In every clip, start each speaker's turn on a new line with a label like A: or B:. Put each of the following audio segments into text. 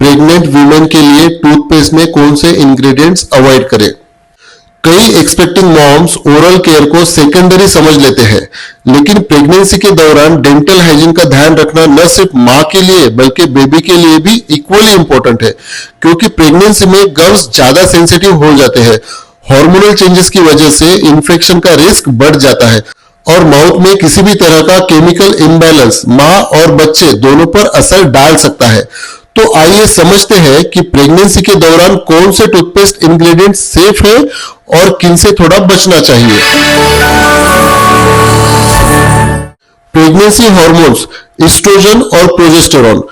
A: Pregnant women के लिए toothpaste में कौन से इंग्रेडिएंट्स अवॉइड करें। कई एक्सपेक्टिंग मॉम्स ओरल केयर को सेकेंडरी समझ लेते हैं, लेकिन प्रेगनेंसी के दौरान डेंटल हाइजीन का ध्यान रखना न सिर्फ मां के लिए बल्कि बेबी के लिए भी इक्वली इंपॉर्टेंट है, क्योंकि प्रेगनेंसी में गम्स ज्यादा सेंसिटिव हो जाते हैं। हार्मोनल चेंजेस की वजह से इन्फेक्शन का रिस्क बढ़ जाता है और माउथ में किसी भी तरह का केमिकल इम्बैलेंस मां और बच्चे दोनों पर असर डाल सकता है। तो आइए समझते हैं कि प्रेगनेंसी के दौरान कौन से टूथपेस्ट इंग्रेडिएंट सेफ है और किन से थोड़ा बचना चाहिए। प्रेगनेंसी हार्मोन्स एस्ट्रोजन और प्रोजेस्टेरोन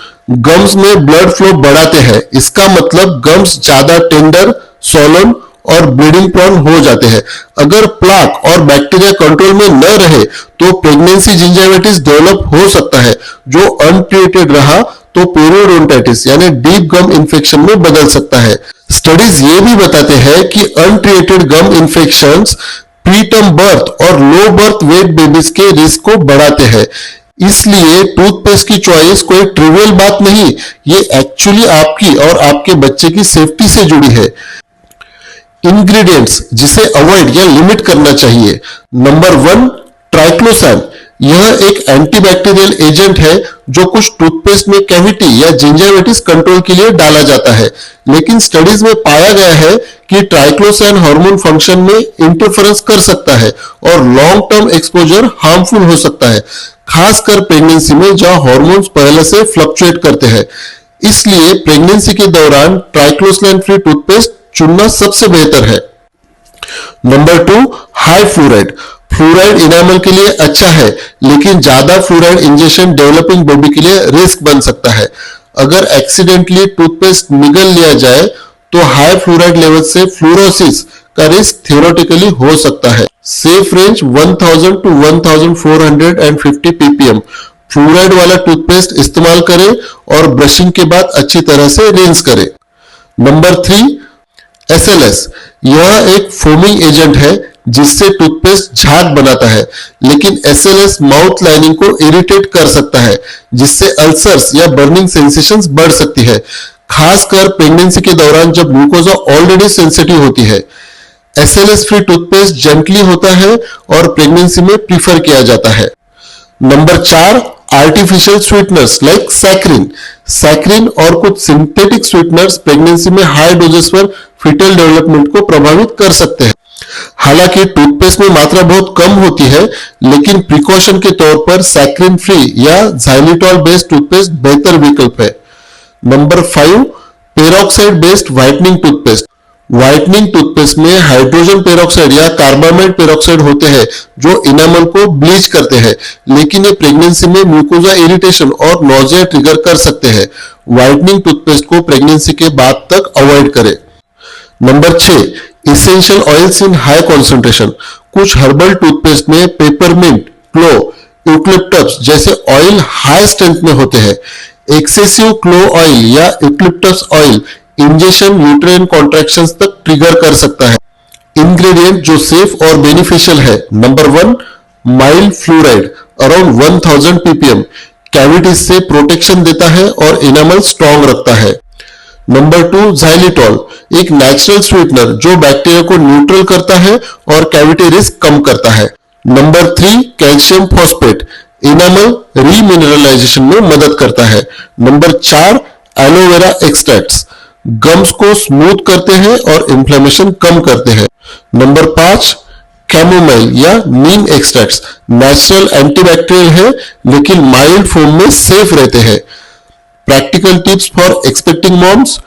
A: गम्स में ब्लड फ्लो बढ़ाते हैं। इसका मतलब गम्स ज्यादा टेंडर, सॉलन और ब्लीडिंग प्रोन हो जाते हैं। अगर प्लाक और बैक्टीरिया कंट्रोल में न रहे तो प्रेगनेंसी जिंजाइविटिस डेवलप हो सकता है, जो अनट्रीटेड रहा तो पेरियोडोंटाइटिस यानी डीप गम इंफेक्शन में बदल सकता है। स्टडीज ये भी बताते हैं कि अनट्रीटेड गम इंफेक्शंस प्रीटर्म बर्थ और लो बर्थ वेट बेबीज के रिस्क को बढ़ाते हैं। इसलिए टूथपेस्ट की चॉइस कोई ट्रिवियल बात नहीं, ये एक्चुअली आपकी और आपके बच्चे की सेफ्टी से जुड़ी है। इंग्रेडिएंट्स जिसे अवॉइड या लिमिट करना चाहिए। नंबर 1, ट्राइक्लोसान। यह एक एंटीबैक्टीरियल एजेंट है जो कुछ टूथपेस्ट में कैविटी या जिंजाइविटिस कंट्रोल के लिए डाला जाता है, लेकिन स्टडीज में पाया गया है कि ट्राइक्लोसान हार्मोन फंक्शन में इंटरफेरेंस कर सकता है और लॉन्ग टर्म एक्सपोजर हार्मफुल हो सकता है, खासकर प्रेगनेंसी में जहां हार्मोन्स पहले से फ्लक्चुएट करते हैं। इसलिए प्रेगनेंसी के दौरान ट्राइक्लोसान फ्री टूथपेस्ट चुनना सबसे बेहतर है। Number 2, high fluoride. Fluoride enamel के लिए अच्छा है, लेकिन ज्यादा फ्लोराइड इंजेक्शन डेवलपिंग बेबी के लिए रिस्क बन सकता है। अगर एक्सीडेंटली टूथपेस्ट निगल लिया जाए तो हाई फ्लोराइड लेवल से फ्लोरोसिस का रिस्क थियोरेटिकली हो सकता है। Safe range 1000 to 1450 ppm fluoride वाला टूथपेस्ट इस्तेमाल करें और ब्रशिंग के बाद अच्छी तरह से रिंस करें। Number 3, SLS। यह एक फोमिंग एजेंट है जिससे टूथपेस्ट झाग बनाता है, लेकिन SLS माउथ लाइनिंग को इरिटेट कर सकता है, जिससे अल्सर्स या बर्निंग सेंसेशंस बढ़ सकती है, खासकर प्रेगनेंसी के दौरान जब ग्लूकोजा ऑलरेडी सेंसिटिव होती है। SLS फ्री टूथपेस्ट जेंटली होता है और प्रेगनेंसी में प्रीफर किया जाता है। Number 4, artificial sweeteners like saccharine. Saccharine और कुछ सिंथेटिक स्वीटनर्स प्रेगनेंसी में हाई डोजेस पर फीटल डेवलपमेंट को प्रभावित कर सकते हैं। हालांकि टूथपेस्ट में मात्रा बहुत कम होती है, लेकिन प्रिकॉशन के तौर पर सैक्रिन फ्री या xylitol बेस्ड टूथपेस्ट बेहतर विकल्प है। Number 5, peroxide based whitening toothpaste. Whitening toothpaste में हाइड्रोजन पेरोक्साइड या कार्बामेट पेरोक्साइड होते हैं जो इनामल को ब्लीच करते हैं, लेकिन ये प्रेगनेंसी में म्यूकोजा इरिटेशन और नोजिया ट्रिगर कर सकते हैं। व्हाइटनिंग टूथपेस्ट को प्रेगनेंसी के बाद तक अवॉइड करें। नंबर 6, इसेंशियल ऑयल्स इन हाई कॉन्सेंट्रेशन। कुछ हर्बल टूथपेस्ट में पेपरमिंट, क्लो, यूकलिप्टस जैसे ऑयल हाई स्ट्रेंथ में होते हैं। एक्सेसिव क्लो ऑयल या eucalyptus oil injection uterine contractions तक ट्रिगर कर सकता है। इंग्रेडिएंट जो सेफ और बेनिफिशियल है। Number 1, mild fluoride around 1000 ppm cavities से प्रोटेक्शन देता है और इनामल स्ट्रॉन्ग रखता है। नंबर 2, xylitol एक नेचुरल स्वीटनर जो बैक्टीरिया को न्यूट्रल करता है और कैविटी रिस्क कम करता है। Number 3, calcium phosphate enamel remineralisation में मदद करता है। नंबर 4, एलोवेरा एक्सट्रैक्ट्स गम्स को स्मूथ करते हैं और इन्फ्लेमेशन कम करते हैं। नंबर 5, कैमोमाइल या नीम एक्सट्रैक्ट्स नेचुरल एंटीबैक्टीरियल है, लेकिन माइल्ड फॉर्म में सेफ रहते हैं। Practical tips for expecting moms.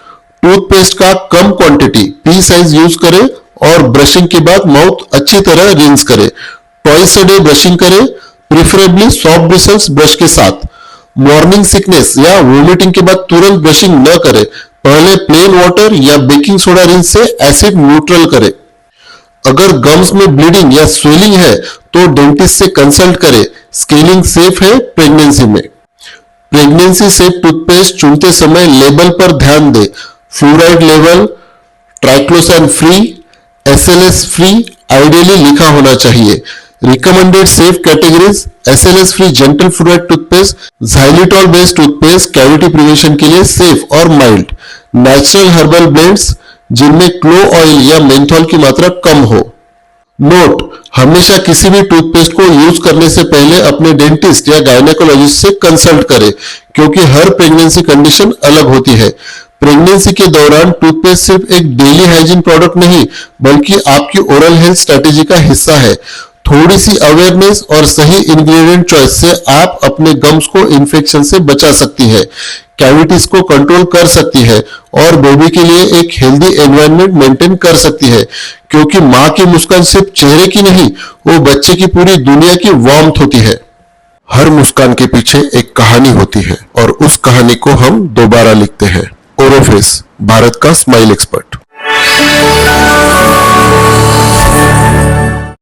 A: Toothpaste का कम क्वांटिटी पी साइज यूज करें और ब्रशिंग के बाद माउथ अच्छी तरह रिंस करें। ट्वाइस अ डे ब्रशिंग करें, प्रेफरेबली सॉफ्ट ब्रिसल्स ब्रश के साथ। मॉर्निंग सिकनेस या वोमिटिंग के बाद तुरंत ब्रशिंग न करें, पहले प्लेन वाटर या बेकिंग सोडा रिंस से एसिड न्यूट्रल करें। अगर गम्स में ब्लीडिंग या स्वेलिंग है तो डेंटिस्ट से कंसल्ट करें। स्केलिंग सेफ है प्रेगनेंसी में। प्रेगनेंसी सेफ टूथपेस्ट चुनते समय लेबल पर ध्यान दें। Fluoride level, triclosan free, SLS free ideally लिखा होना चाहिए। Recommended safe categories SLS free gentle fluoride toothpaste, xylitol based toothpaste cavity prevention के लिए सेफ और माइल्ड। नेचुरल हर्बल ब्लेंड्स जिनमें क्लो ऑयल या मेंथोल की मात्रा कम हो। नोट: हमेशा किसी भी टूथपेस्ट को यूज करने से पहले अपने डेंटिस्ट या गायनेकोलॉजिस्ट से कंसल्ट करें, क्योंकि हर प्रेगनेंसी कंडीशन अलग होती है। प्रेगनेंसी के दौरान टूथपेस्ट सिर्फ एक डेली हाइजीन प्रोडक्ट नहीं, बल्कि आपकी ओरल हेल्थ स्ट्रेटेजी का हिस्सा है। थोड़ी सी अवेयरनेस और सही इंग्रेडिएंट चॉइस से आप अपने गम्स को इन्फेक्शन से बचा सकती है, कैविटीज को कंट्रोल कर सकती है और बेबी के लिए एक हेल्दी एनवायरनमेंट मेंटेन कर सकती है, क्योंकि माँ की मुस्कान सिर्फ चेहरे की नहीं, वो बच्चे की पूरी दुनिया की वार्मथ होती है। हर मुस्कान के पीछे एक कहानी होती है और उस कहानी को हम दोबारा लिखते हैं। ओरोफेस, भारत का स्माइल एक्सपर्ट।